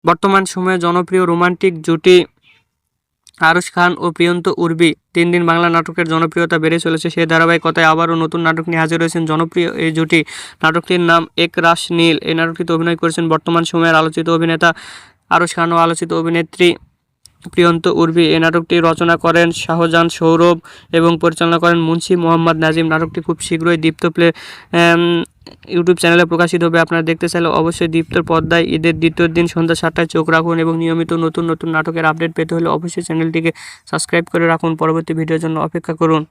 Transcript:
বর্তমান সময়ে জনপ্রিয় রোমান্টিক জুটি আরশ খান ও প্রিয়ন্ত উর্বি। দিন দিন বাংলা নাটকের জনপ্রিয়তা বেড়ে চলেছে, সেই ধারাবাহিকতায় আবারও নতুন নাটক নিয়ে হাজির হয়েছেন জনপ্রিয় এই জুটি। নাটকটির নাম এক রাশ নীল। এই নাটকটিতে অভিনয় করেছেন বর্তমান সময়ের আলোচিত অভিনেতা আরশ খান ও আলোচিত অভিনেত্রী প্রিয়ন্ত উর্বি। এই নাটকটি রচনা করেন শাহজাহান সৌরভ এবং পরিচালনা করেন মুন্সি মোহাম্মদ নাজিম। নাটকটি খুব শীঘ্রই দীপ্ত প্লে ইউটিউব চ্যানেলে প্রকাশিত হবে। আপনারা দেখতে চাইলে অবশ্যই দীপ্তর পর্দায় ঈদের দ্বিতীয় দিন সন্ধ্যা 7টায় চোখ রাখুন এবং নিয়মিত নতুন নতুন নাটকের আপডেট পেতে হলে অবশ্যই চ্যানেলটিকে সাবস্ক্রাইব করে রাখুন। পরবর্তী ভিডিওর জন্য অপেক্ষা করুন।